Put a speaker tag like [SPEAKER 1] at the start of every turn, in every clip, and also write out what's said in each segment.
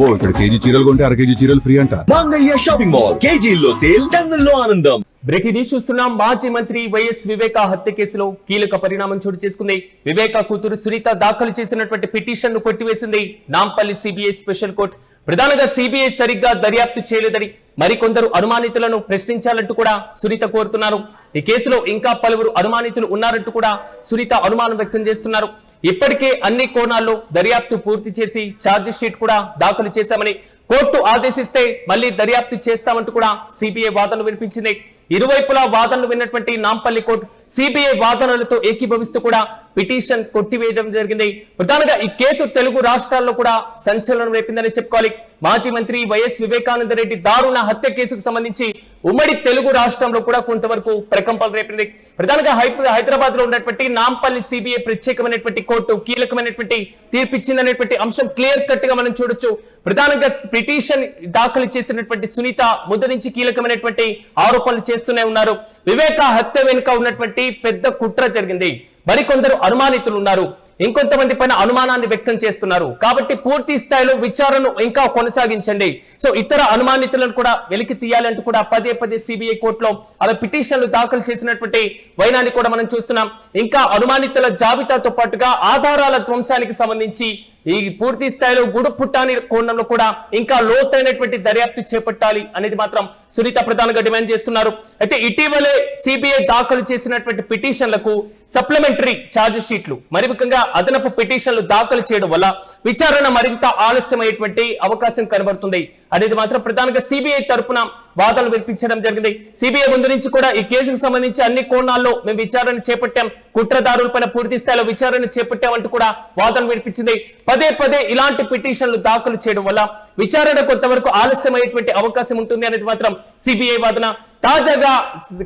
[SPEAKER 1] అబ్బో ఇక్కడ కేజీ చీరలు కొంటే అర కేజీ చీరలు ఫ్రీ అంట.
[SPEAKER 2] మంగళ్య షాపింగ్ మాల్ కేజీల్లో సేల్, టన్నుల్లో ఆనందం.
[SPEAKER 3] బ్రేకింగ్ న్యూస్ చూస్తున్నాం. మాజీ మంత్రి వైఎస్ వివేక హత్య కేసులో కీలక పరిణామం చోటు చేసుకుంది. వివేక కూతురు సునీత దాఖలు చేసినటువంటి పిటిషన్ ను కొట్టివేసింది నాంపల్లి సిబిఐ స్పెషల్ కోర్టు. ప్రధానంగా సిబిఐ సరిగ్గా దర్యాప్తు చేయలేదని, మరికొందరు అనుమానితులను ప్రశ్నించాలంటూ కూడా సునీత కోరుతున్నారు. ఈ కేసులో ఇంకా పలువురు అనుమానితులు ఉన్నారంటూ కూడా సునీత అనుమానం వ్యక్తం చేస్తున్నారు. ఇప్పటికే అన్ని కోణాల్లో దర్యాప్తు పూర్తి చేసి ఛార్జ్ షీట్ కూడా దాఖలు చేశామని కోర్టు ఆదేశిస్తే మళ్లీ దర్యాప్తు చేస్తామంటూ కూడా సిబిఐ వాదనలు వినిపించింది. ఇరువైపులా వాదనలు విన్నటువంటి నాంపల్లి కోర్టు సిబిఐ వాదనలతో ఏకీభవిస్తూ కూడా పిటిషన్ కొట్టివేయడం జరిగింది. ప్రధానంగా ఈ కేసు తెలుగు రాష్ట్రాల్లో కూడా సంచలనం రేపిందని చెప్పుకోవాలి. మాజీ మంత్రి వైఎస్ వివేకానంద రెడ్డి దారుణ హత్య కేసుకు సంబంధించి ఉమ్మడి తెలుగు రాష్ట్రంలో కూడా కొంతవరకు ప్రకంపనలు రేపింది. ప్రధానంగా హైదరాబాద్ లో ఉన్నటువంటి నాంపల్లి సిబిఐ ప్రత్యేకమైనటువంటి కోర్టు కీలకమైనటువంటి తీర్పిచ్చిందనేటువంటి అంశం క్లియర్ కట్ గా మనం చూడొచ్చు. ప్రధానంగా పిటిషన్ దాఖలు చేసినటువంటి సునీత ముందు నుంచి కీలకమైనటువంటి ఆరోపణలు చేస్తూనే ఉన్నారు. వివేక హత్య వెనుక ఉన్నటువంటి పెద్ద కుట్ర జరిగింది, మరికొందరు అనుమానితులు ఉన్నారు, ఇంకొంతమంది పైన అనుమానాన్ని వ్యక్తం చేస్తున్నారు, కాబట్టి పూర్తి స్థాయిలో విచారణను ఇంకా కొనసాగించండి, సో ఇతర అనుమానితులను కూడా వెలికి తీయాలంటూ కూడా పదే పదే సిబిఐ కోర్టులో అలా పిటిషన్లు దాఖలు చేసినటువంటి వైనాన్ని కూడా మనం చూస్తున్నాం. ఇంకా అనుమానితుల జాబితాతో పాటుగా ఆధారాల ధ్వంసానికి సంబంధించి ఈ పూర్తి స్థాయిలో గుడుపుట్టాని కోణంలో కూడా ఇంకా లోతైనటువంటి దర్యాప్తు చేపట్టాలి అనేది మాత్రం సునీత ప్రధానంగా డిమాండ్ చేస్తున్నారు. అయితే ఇటీవలే సిబిఐ దాఖలు చేసినటువంటి పిటిషన్లకు సప్లిమెంటరీ ఛార్జ్ షీట్లు, మరి ముఖ్యంగా అదనపు పిటిషన్లు దాఖలు చేయడం వల్ల విచారణ మరింత ఆలస్యమయ్యేటువంటి అవకాశం కనబడుతుంది అనేది మాత్రం ప్రధానంగా సిబిఐ తరపున వాదనలు వినిపించడం జరిగింది. సిబిఐ ముందు నుంచి కూడా ఈ కేసుకు సంబంధించి అన్ని కోణాల్లో మేము విచారణ చేపట్టాం, కుట్రదారులపైన పూర్తి స్థాయిలో విచారణ చేపట్టామంటూ కూడా వాదనలు వినిపించింది. పదే పదే ఇలాంటి పిటిషన్లు దాఖలు చేయడం వల్ల విచారణ కొంతవరకు ఆలస్యమయ్యేటువంటి అవకాశం ఉంటుంది అనేది మాత్రం సిబిఐ వాదన. తాజాగా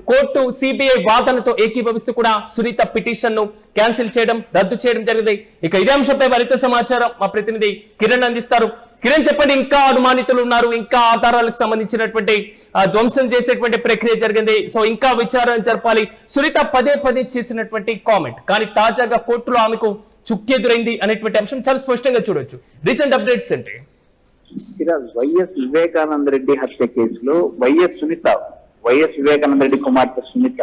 [SPEAKER 3] కోర్టు సిబిఐ వాదనతో ఏకీభవిస్తూ కూడా సునీత పిటిషన్ ను క్యాన్సిల్ చేయడం, రద్దు చేయడం జరిగింది. ఇక ఇదే అంశంపై మరింత సమాచారం మా ప్రతినిధి కిరణ్ అందిస్తారు. కిరణ్, చెప్పండి, ఇంకా అనుమానితులు ఉన్నారు, ఇంకా ఆధారాలకు సంబంధించినటువంటి ధ్వంసం చేసేటువంటి ప్రక్రియ జరిగింది, సో ఇంకా విచారణ జరపాలి. సునీత పదే పదే చేసినటువంటి కామెంట్ కానీ తాజాగా కోర్టులో ఆమెకు చుక్కెదురైంది అనేటువంటి అంశం చాలా స్పష్టంగా చూడొచ్చు. రీసెంట్ అప్డేట్స్ అంటే
[SPEAKER 4] వైఎస్ వివేకానంద రెడ్డి హత్య కేసులో వైఎస్ వివేకానంద రెడ్డి కుమార్తె సునీత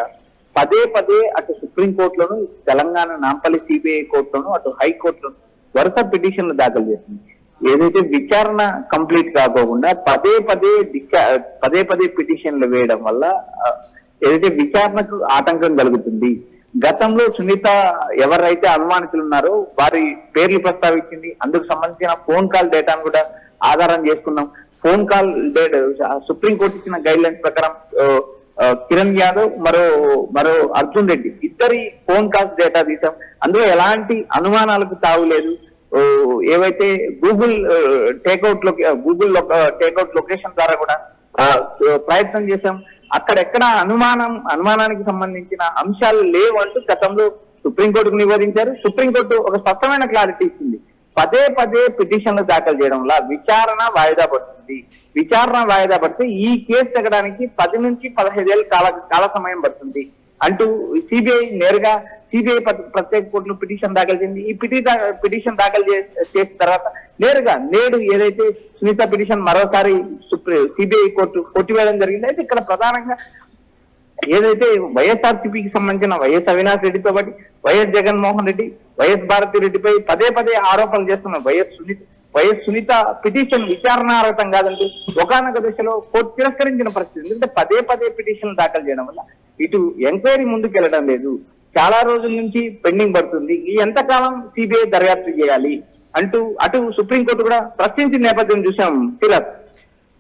[SPEAKER 4] పదే పదే అటు సుప్రీంకోర్టులోను, తెలంగాణ నాంపల్లి సిబిఐ కోర్టులోను, అటు హైకోర్టులోను వరుస పిటిషన్లు దాఖలు చేసింది. ఏదైతే విచారణ కంప్లీట్ కాకోకుండా పదే పదే పిటిషన్లు వేయడం వల్ల ఏదైతే విచారణకు ఆటంకం కలుగుతుంది. గతంలో సునీత ఎవరైతే అనుమానితులు ఉన్నారో వారి పేర్లు ప్రస్తావించింది. అందుకు సంబంధించిన ఫోన్ కాల్ డేటాను కూడా ఆధారం చేసుకున్నాం. ఫోన్ కాల్ డేటా సుప్రీంకోర్టు ఇచ్చిన గైడ్ లైన్స్ ప్రకారం కిరణ్ యాదవ్ మరో అర్జున్ రెడ్డి ఇద్దరి ఫోన్ కాల్స్ డేటా తీసాం. అందులో ఎలాంటి అనుమానాలకు తావులేదు. ఏవైతే గూగుల్ టేక్అవుట్ లొకేషన్ ద్వారా కూడా ప్రయత్నం చేశాం. అక్కడెక్కడ అనుమానానికి సంబంధించిన అంశాలు లేవు అంటూ గతంలో సుప్రీంకోర్టుకు నివేదించారు. సుప్రీంకోర్టు ఒక స్పష్టమైన క్లారిటీ ఇచ్చింది. పదే పదే పిటిషన్లు దాఖలు చేయడం వల్ల విచారణ వాయిదా పడుతుంది. విచారణ వాయిదా పడితే ఈ కేసు తగ్గడానికి 10 నుంచి 15 ఏళ్ళ కాల సమయం పడుతుంది అంటూ సిబిఐ ప్రత్యేక కోర్టులో పిటిషన్ దాఖలు చేసింది. ఈ పిటిషన్ దాఖలు చేసిన తర్వాత నేడు ఏదైతే సునీత పిటిషన్ మరోసారి సిబిఐ కోర్టు కొట్టివేయడం జరిగింది. అయితే ఇక్కడ ప్రధానంగా ఏదైతే వైఎస్ఆర్సీపీకి సంబంధించిన వైఎస్ అవినాష్ రెడ్డితో పాటు వైఎస్ జగన్మోహన్ రెడ్డి, వైఎస్ భారతి రెడ్డిపై పదే పదే ఆరోపణలు చేస్తున్న వైఎస్ సునీత పిటిషన్ విచారణార్హతం కాదంటూ ఒకానొక దశలో కోర్టు తిరస్కరించిన పరిస్థితి. ఎందుకంటే పదే పదే పిటిషన్లు దాఖలు చేయడం వల్ల ఇటు ఎంక్వైరీ ముందుకు వెళ్ళడం లేదు, చాలా రోజుల నుంచి పెండింగ్ పడుతుంది. ఈ ఎంతకాలం సిబిఐ దర్యాప్తు చేయాలి అంటూ అటు సుప్రీంకోర్టు కూడా ప్రశ్నించిన నేపథ్యం చూసాం.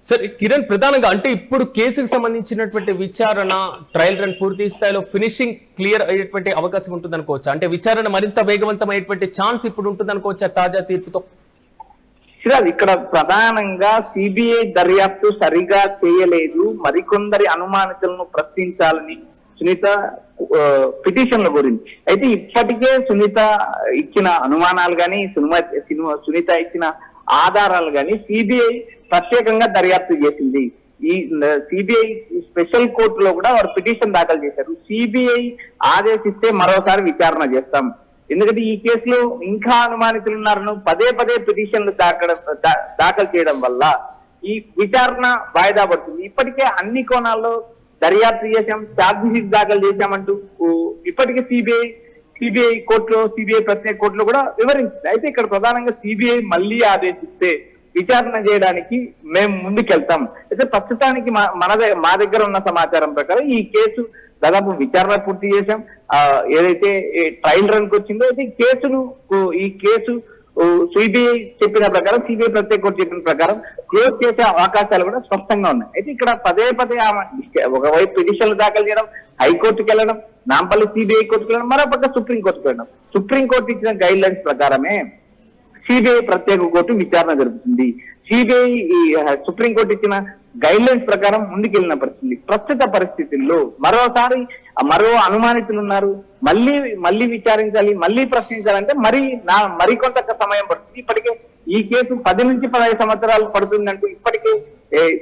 [SPEAKER 3] సరే కిరణ్, ప్రధానంగా అంటే ఇప్పుడు కేసుకు సంబంధించినటువంటి విచారణ ట్రయల్ రన్ పూర్తి స్థాయిలో ఫినిషింగ్ క్లియర్ అయ్యేటువంటి అవకాశం ఉంటుంది అనుకోవచ్చా? అంటే విచారణ మరింత వేగవంతమయ్యేటువంటి ఛాన్స్ ఇప్పుడు ఉంటుంది అనుకోవచ్చా తాజా తీర్పుతో?
[SPEAKER 4] ఇక్కడ ప్రధానంగా సిబిఐ దర్యాప్తు సరిగా చేయలేదు, మరికొందరి అనుమానితులను ప్రశ్నించాలని సునీత పిటిషన్ల గురించి. అయితే ఇప్పటికే సునీత ఇచ్చిన అనుమానాలు కానీ సునీత ఇచ్చిన ఆధారాలు కానీ సిబిఐ ప్రత్యేకంగా దర్యాప్తు చేసింది. ఈ సిబిఐ స్పెషల్ కోర్టులో కూడా వారు పిటిషన్ దాఖలు చేశారు. సిబిఐ ఆదేశిస్తే మరోసారి విచారణ చేస్తాం, ఎందుకంటే ఈ కేసులో ఇంకా అనుమానితులు ఉన్నారని పదే పదే పిటిషన్లు దాఖలు చేయడం వల్ల ఈ విచారణ వాయిదా పడుతుంది. ఇప్పటికే అన్ని కోణాల్లో దర్యాప్తు చేశాం, ఛార్జ్ షీట్ దాఖలు చేశామంటూ ఇప్పటికే సిబిఐ కోర్టులో, సిబిఐ ప్రత్యేక కోర్టులో కూడా వివరించింది. అయితే ఇక్కడ ప్రధానంగా సిబిఐ మళ్ళీ ఆదేశిస్తే విచారణ చేయడానికి మేము ముందుకెళ్తాం. అయితే ప్రస్తుతానికి మా దగ్గర ఉన్న సమాచారం ప్రకారం ఈ కేసు దాదాపు విచారణ పూర్తి చేశాం. ఏదైతే ట్రయల్ రన్ కు వచ్చిందో అయితే ఈ కేసు సిబిఐ చెప్పిన ప్రకారం, సిబిఐ ప్రత్యేక కోర్టు చెప్పిన ప్రకారం క్లోజ్ చేసే అవకాశాలు కూడా స్పష్టంగా ఉన్నాయి. అయితే ఇక్కడ పదే పదే ఒకవైపు పిటిషన్లు దాఖలు చేయడం, హైకోర్టుకి వెళ్ళడం, నాంపల్లి సిబిఐ కోర్టుకు వెళ్ళడం, మరోపక్క సుప్రీంకోర్టుకు వెళ్ళడం. సుప్రీంకోర్టు ఇచ్చిన గైడ్ లైన్స్ ప్రకారమే సిబిఐ ప్రత్యేక కోర్టు విచారణ జరుగుతుంది. సిబిఐ సుప్రీంకోర్టు ఇచ్చిన గైడ్ లైన్స్ ప్రకారం ముందుకెళ్లిన పరిస్థితి. ప్రస్తుత పరిస్థితుల్లో మరో అనుమానితులు ఉన్నారు, మళ్ళీ విచారించాలి, మళ్ళీ ప్రశ్నించాలంటే మరికొంత సమయం పడుతుంది. ఇప్పటికే ఈ కేసు 10 నుంచి 15 సంవత్సరాలు పడుతుందంటూ ఇప్పటికే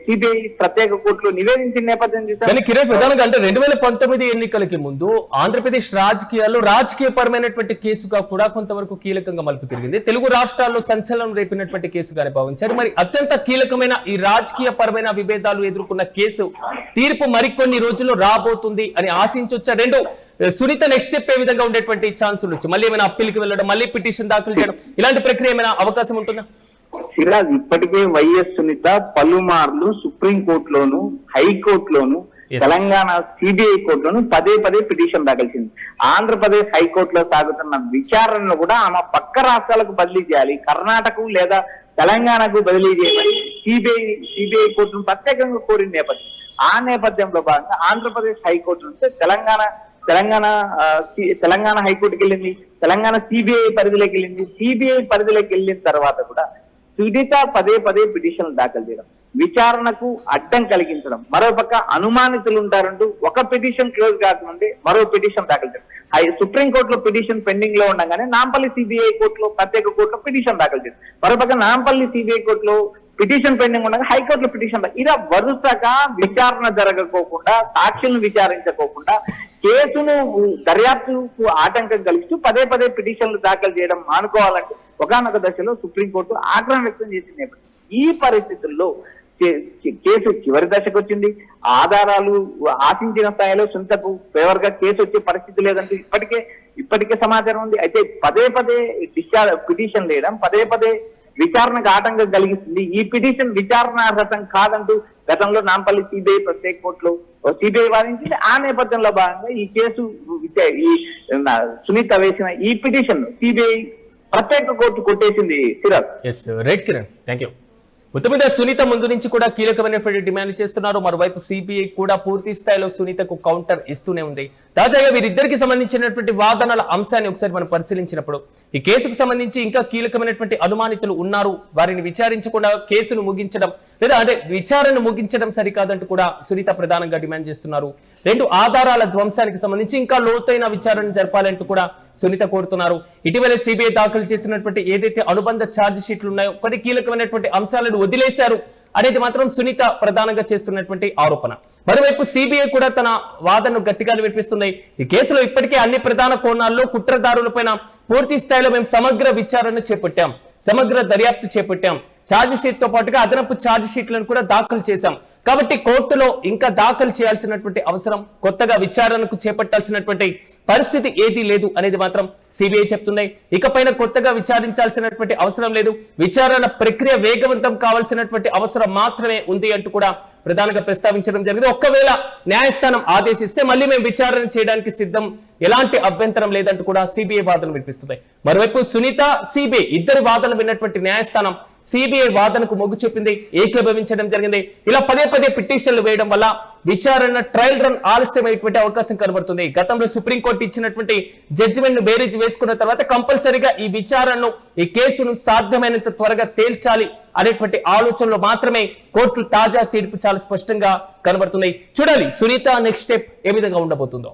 [SPEAKER 4] సిబిఐ ప్రత్యేక కోర్టులో నివేదించిన నేపథ్యం
[SPEAKER 3] చూసారు. కిరణ్, ప్రధానంగా అంటే 2019 ఎన్నికలకి ముందు ఆంధ్రప్రదేశ్ రాజకీయాల్లో రాజకీయపరమైనటువంటి కేసుగా కూడా కొంతవరకు కీలకంగా మలుపు తిరిగింది. తెలుగు రాష్ట్రాల్లో సంచలనం రేపినటువంటి కేసుగానే భావించారు. మరి అత్యంత కీలకమైన ఈ రాజకీయ పరమైన విభేదాలు ఎదుర్కొన్న కేసు తీర్పు మరికొన్ని రోజుల్లో రాబోతుంది అని ఆశించొచ్చా? రెండు, సునీత నెక్స్ట్ స్టెప్ ఏ విధంగా ఉండేటువంటి ఛాన్స్ ఉండొచ్చు? మళ్ళీ ఏమైనా అప్పీల్కి వెళ్ళడం, మళ్ళీ పిటిషన్ దాఖలు చేయడం, ఇలాంటి ప్రక్రియ ఏమైనా అవకాశం ఉంటుందా?
[SPEAKER 4] సిరాజ్, ఇప్పటికే వైఎస్ సునీత పలుమార్లు సుప్రీంకోర్టులోను, హైకోర్టులోను, తెలంగాణ సిబిఐ కోర్టులోను పదే పిటిషన్ దాఖలించింది. ఆంధ్రప్రదేశ్ హైకోర్టులో సాగుతున్న విచారణను కూడా ఆమె పక్క రాష్ట్రాలకు బదిలీ చేయాలి, కర్ణాటక లేదా తెలంగాణకు బదిలీ చేయమని సిబిఐ కోర్టును ప్రత్యేకంగా కోరిన నేపథ్యం. ఆ నేపథ్యంలో భాగంగా ఆంధ్రప్రదేశ్ హైకోర్టు నుంచి తెలంగాణ హైకోర్టుకి వెళ్ళింది, తెలంగాణ సిబిఐ పరిధిలోకి వెళ్ళింది. సిబిఐ పరిధిలోకి వెళ్ళిన తర్వాత కూడా సునీత పదే పిటిషన్లు దాఖలు చేయడం, విచారణకు అడ్డం కలిగించడం, మరోపక్క అనుమానితులు ఉంటారంటూ ఒక పిటిషన్ క్లోజ్ కాకముందే మరో పిటిషన్ దాఖలు చేయడం. సుప్రీంకోర్టులో పిటిషన్ పెండింగ్ లో ఉండగానే నాంపల్లి సిబిఐ కోర్టులో, ప్రత్యేక కోర్టులో పిటిషన్ దాఖలు చేయడం, మరోపక్క నాంపల్లి సిబిఐ కోర్టులో పిటిషన్ పెండింగ్ ఉండగా హైకోర్టులో పిటిషన్, ఇలా వరుసగా విచారణ జరగకోకుండా, సాక్షులను విచారించకోకుండా కేసును దర్యాప్తుకు ఆటంకం కలిగిస్తూ పదే పిటిషన్లు దాఖలు చేయడం మానుకోవాలంటే ఒకానొక దశలో సుప్రీంకోర్టు ఆగ్రహం వ్యక్తం చేసిన నేపథ్యం. ఈ పరిస్థితుల్లో కేసు చివరి దశకు వచ్చింది. ఆధారాలు ఆశించిన స్థాయిలో సునీతకు ఫేవర్ గా కేసు వచ్చే పరిస్థితి లేదంటూ ఇప్పటికే సమాచారం ఉంది. అయితే పదే పిటిషన్ వేయడం, పదే విచారణకు ఆటంకం కలిగిస్తుంది. ఈ పిటిషన్ విచారణార్హతం కాదంటూ గతంలో నాంపల్లి సిబిఐ ప్రత్యేక కోర్టులో సిబిఐ వాదించింది. ఆ నేపథ్యంలో భాగంగా ఈ కేసు సునీత వేసిన ఈ పిటిషన్ సిబిఐ ప్రత్యేక కోర్టు కొట్టేసింది.
[SPEAKER 3] Right Kiran, thank you. మొత్తం మీద సునీత ముందు నుంచి కూడా కీలకమైనటువంటి డిమాండ్ చేస్తున్నారు. మరోవైపు సిబిఐ కూడా పూర్తి స్థాయిలో సునీతకు కౌంటర్ ఇస్తూనే ఉంది. తాజాగా వీరిద్దరికి సంబంధించినటువంటి వాదనల అంశాన్ని ఒకసారి మనం పరిశీలించినప్పుడు ఈ కేసుకు సంబంధించి ఇంకా కీలకమైనటువంటి అనుమానితులు ఉన్నారు, వారిని విచారించకుండా కేసును ముగించడం లేదా విచారణను ముగించడం సరికాదంటూ కూడా సునీత ప్రధానంగా డిమాండ్ చేస్తున్నారు. రెండు, ఆధారాల ధ్వంసానికి సంబంధించి ఇంకా లోతైన విచారణ జరపాలంటూ కూడా సునీత కోరుతున్నారు. ఇటీవల సిబిఐ దాఖలు చేసినటువంటి ఏదైతే అనుబంధ ఛార్జ్ షీట్లు ఉన్నాయో కొన్ని కీలకమైనటువంటి అంశాలను వదిలేశారు అనేది మాత్రం సునీత ప్రధానంగా చేస్తున్నటువంటి ఆరోపణ. మరోవైపు సిబిఐ కూడా తన వాదనను గట్టిగా వినిపిస్తుంది. ఈ కేసులో ఇప్పటికే అన్ని ప్రధాన కోణాల్లో కుట్రదారులపైన పూర్తి స్థాయిలో మేము సమగ్ర విచారణ చేపట్టాం, సమగ్ర దర్యాప్తు చేపట్టాం, ఛార్జ్ షీట్ తో పాటుగా అదనపు ఛార్జ్ షీట్లను కూడా దాఖలు చేశాం. కాబట్టి కోర్టులో ఇంకా దాఖలు చేయాల్సినటువంటి అవసరం, కొత్తగా విచారణకు చేపట్టాల్సినటువంటి పరిస్థితి ఏదీ లేదు అనేది మాత్రం సిబిఐ చెప్తుంది. ఇకపైన కొత్తగా విచారించాల్సినటువంటి అవసరం లేదు, విచారణ ప్రక్రియ వేగవంతం కావాల్సినటువంటి అవసరం మాత్రమే ఉంది అంటూ కూడా ప్రధానంగా ప్రస్తావించడం జరిగింది. ఒక్కవేళ న్యాయస్థానం ఆదేశిస్తే మళ్ళీ మేము విచారణ చేయడానికి సిద్ధం, ఎలాంటి అభ్యంతరం లేదంటూ కూడా సిబిఐ వాదనలు వినిపిస్తుంది. మరోవైపు సునీత, సిబిఐ ఇద్దరి వాదనలు విన్నటువంటి న్యాయస్థానం సిబిఐ వాదనకు మొగ్గు చూపింది, ఏకీభవించడం జరిగింది. ఇలా పదే పిటిషన్లు వేయడం వల్ల విచారణ ట్రయల్ రన్ ఆలస్యమయ్యేటువంటి అవకాశం కనబడుతుంది. గతంలో సుప్రీంకోర్టు ఇచ్చినటువంటి జడ్జిమెంట్ ను బేరీజ్ వేసుకున్న తర్వాత కంపల్సరీగా ఈ విచారణను, ఈ కేసును సాధ్యమైనంత త్వరగా తేల్చాలి అనేటువంటి ఆలోచనలో మాత్రమే కోర్టు తాజా తీర్పు చాలా స్పష్టంగా కనబడుతున్నాయి. చూడాలి సునీత నెక్స్ట్ స్టెప్ ఏ విధంగా ఉండబోతుందో.